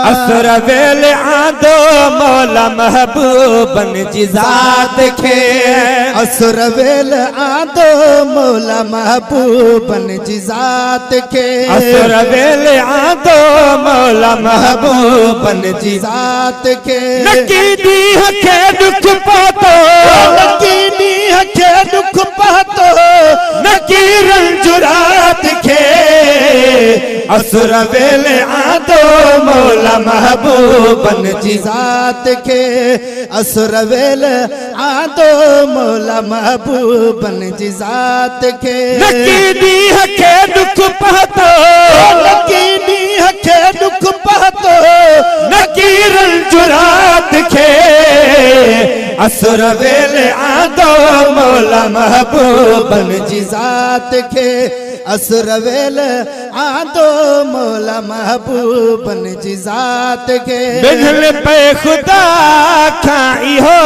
असुर वेल आंदो मौला महबूबन जी ज़ात खे। असुर वेल आंदो मौला महबूबन जी ज़ात खे। असुर वेल आंदो मौला महबूबन जी ज़ात खे। नकी ॾींहं खे दुख पातो, नकी ॾींहं खे दुख पातो, नकी रंज रात खे। असुर वेल आंदो मौला महबूबन जी ज़ात खे। असुर वेल आंदो मौला महबूबन जी ज़ात खे। नकी ॾींहं खे दुख पातो, नकी ॾींहं खे दुख पातो, नकी रंज रात खे। असुर वेल आंदो मौला महबूबन जी ज़ात खे। असुर वेल आंदो मौला महबूबन जी ज़ात खे। बिगल पे खुदा खाई हो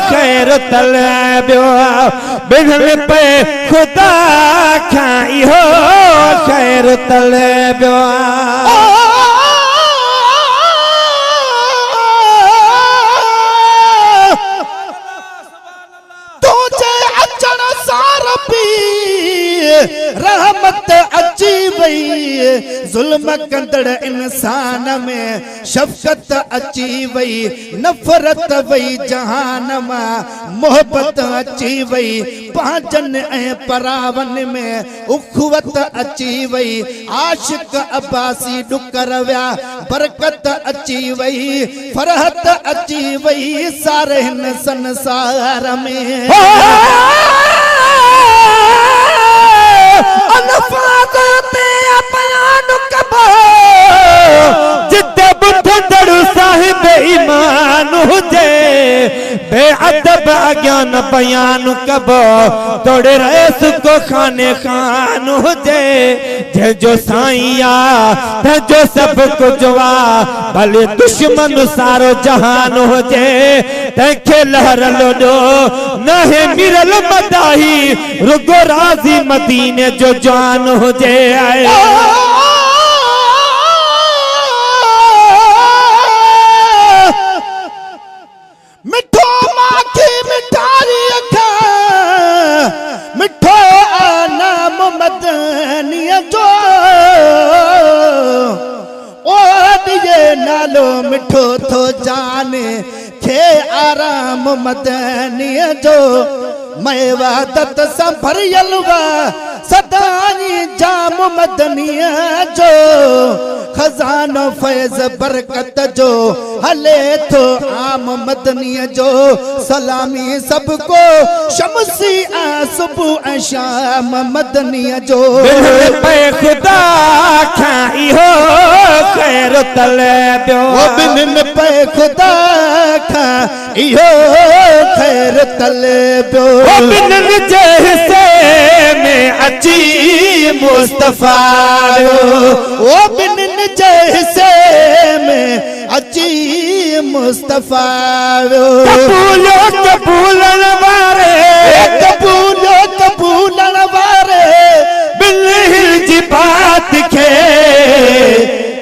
खैर तलबियो, बिगल पे खुदा खाई हो खैर तलबियो। रहमत अची वई, जुल्म कंदड़ इंसान में शफ़क़त अची वई, नफ़रत वई जहान मां, मोहब्बत अची वई, पांचन ऐं परावन में उखुवत अची वई, आशिक अब्बासी डुकर विया, बरकत अची वई, फरहत अची वई सारे हिन संसार में। जिते बुधंदड़ साहिब ईमान हुजे, बेअदब अज्ञान बयान कबो, तोड़े रईस को खाने खान हुजे। जो साईं आ जो सब कुछ वा, भले दुश्मन सारो जहान हुजे, तंखे लहर लोडो नहे मिरल मदाही, रुगो राज़ी मदीने जो जान हुजे। मिठो माखी मिठारी अखा, मिठो नाम मदनीअ जो, ओ दिए नालो मिठो थो जाने खे आराम मदनीअ जो। मैवादत सां भरियल वा सदाई जाम मदनीअ जो, खजानो फैज़ बरकत जो हले तो आम मदनीअ जो। सलामी सबको शमसी आ सुबह शाम मदनीअ जो। पे खुदा खाई हो खैर तलबियो, बिन पे खुदा खाई हो खैर तलबियो। बिन जे हिस्से में अची मुस्तफा, ओ बिन जे हिस्से में अची मुस्तफा। कबूलो कबूलन वारे, कबूलो कबूलन वारे, बिन हिल जी बात खे।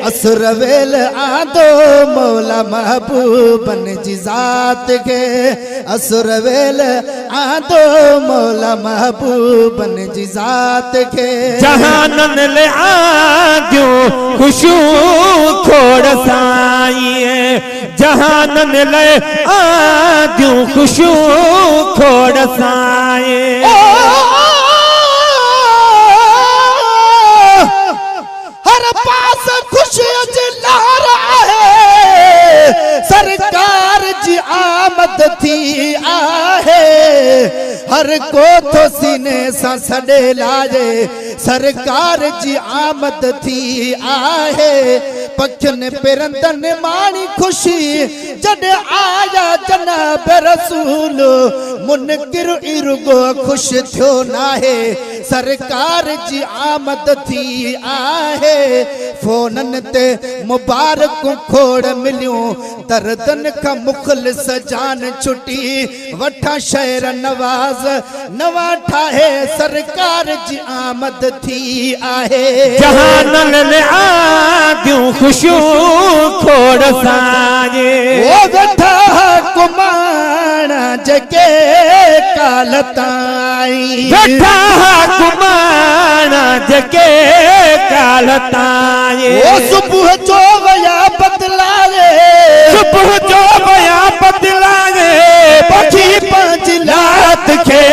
असुर वेल आंदो मौला महबूबन जी ज़ात खे। असुर वेल आंदो मौला महबूबन जी ज़ात खे। जहानन ले आंदियूं खुशू खोड़ साईं, जहानन ले आंदियूं खुशू खोड़ साईं। हर पास खुशी जी लहर आहे, सरकार जी आमद थी आहे। हर को तो सीने सां सॾे लाजे, सरकार जी आमद थी आहे। पखियुनि पेरंदनि माणी ख़ुशी जॾहिं आया जनाब रसूल, मुनकिर इरुगो ख़ुशि थियो नाहे, सरकार जी आमद थी आहे। फोनन ते मुबारक खोड़ मिलियूं दर्दन का मुखलिस जान छुटी वठा शहर नवाज नवा ठाहे सरकार जी आमद थी आहे जहानन ने आदियूं खुशियूं खोड़ साजे ओ वेठा कुमाणा जके कालताई वेठा कुमाणा जके कालताए ओ सुबह जो वया बदलाए सुबह जो वया बदलाए पखी पांच रात के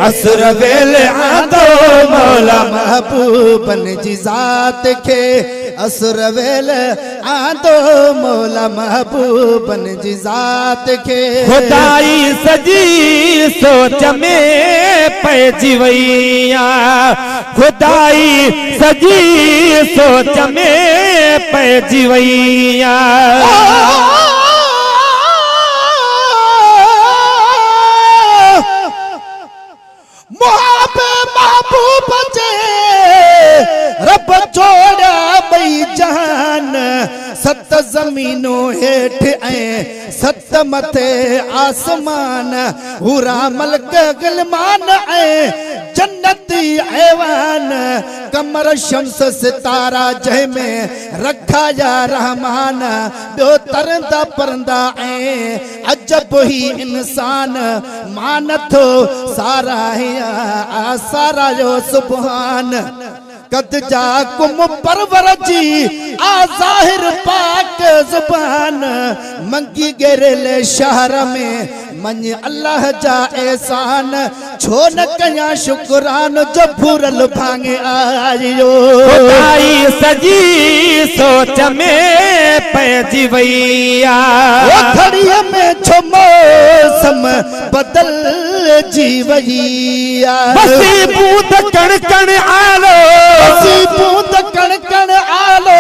असर वेले आंदो मौला महबूबन जी जात के असुर वेल आंदो मौला महबूबन जी जात के खुदाई सजी सोच में पैजी वैया खुदाई सजी सोच में पैजी वैया महबूब जे रब जोड़ा बई जहान सत ज़मीनों हेठ ऐं सत मथे आसमान हुरा मलक ग़िलमान ऐं जन्नती ऐवान कमर शम्स सितारा जंहिंमें रखा या रहमान ॿियो तरंदा परंदा ऐं अजब ही इंसान मान थो साराहिया सारा जो सुभान कद जा कुम परवर जी आ ज़ाहिर पाक ज़ुबान मंगी गेरेले शहर में मन अल्लाह जा एहसान छो न कया शुक्रान जो फूरल भांगे आयो खुदाई सजी सोच में पैजी वैया ओ घड़ीअ में छो मौसम बदल जी वैया बसी बूंद कण कण आलो बसी बूंद कण कण आलो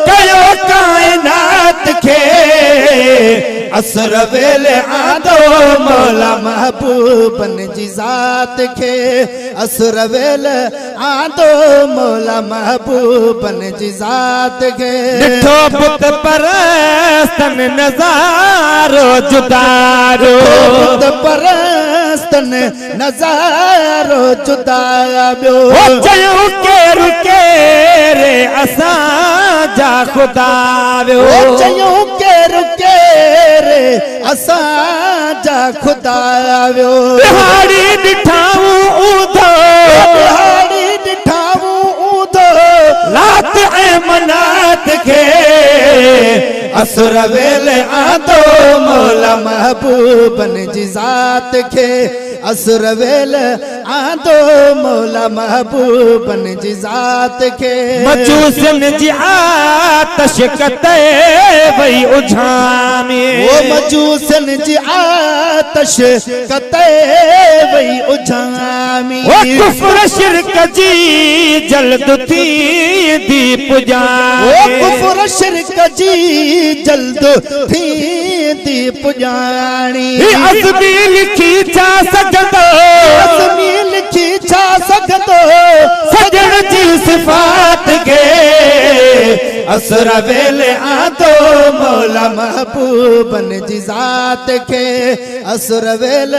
कयो कायनात के असर वेले आंदो मौला महबूबन जी जात के असुर वेल आंदो मौला महबूबन जी जात के ॾिठो पुत परस्तन नज़ारो जुदारो पुत परस्तन नज़ारो जुदा ॿियो चयूं केरु केरे असां जा खुदा वियो चयूं केरु केरे असां जा खुदा वियो बिहारी ॾिठाऊं ऊंधो बिहारी ॾिठाऊं ऊंधो लात ऐं मनात खे असुर वेले आंदो मौला महबूबन जी जात के असुर वेल आंदो मौला महबूबन जी जात के मजूसन जी आतश कते वई उझामी वो मजूसन जी आतश कते वई उझामी वो कुफ्र शिरक जी जल्द थी दी पुजामी वो कुफ्र शिरक जी जल्द थी दी पुजाणी अज़मी लिखी छा सघंदो अज़मी लिखी छा सघंदो सजण जी सिफ़ात खे असुर वेले आंदो मौला महबूबन जी जात के असुर वेल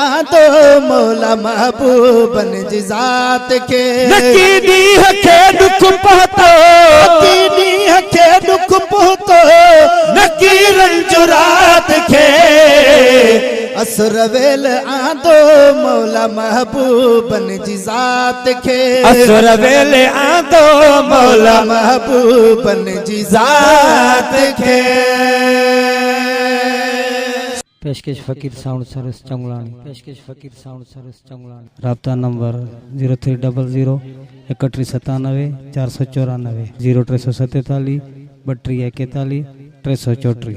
आंदो मौला महबूबन जी जात के नकी ॾींहं खे दुख पहुतो नकी ॾींहं खे दुख पहुतो नकी रंज रात खे असुर वेल आंदो मौला महबूबन जी जात के असुर वेले आंदो मौला महबूबन जी जात के पेशकश फ़कीर साउंड सर्विस चंगलानी पेशकश फ़कीर साउंड सर्विस चंगलानी राब्ता नंबर 0300 3197 494 0347 32 41 334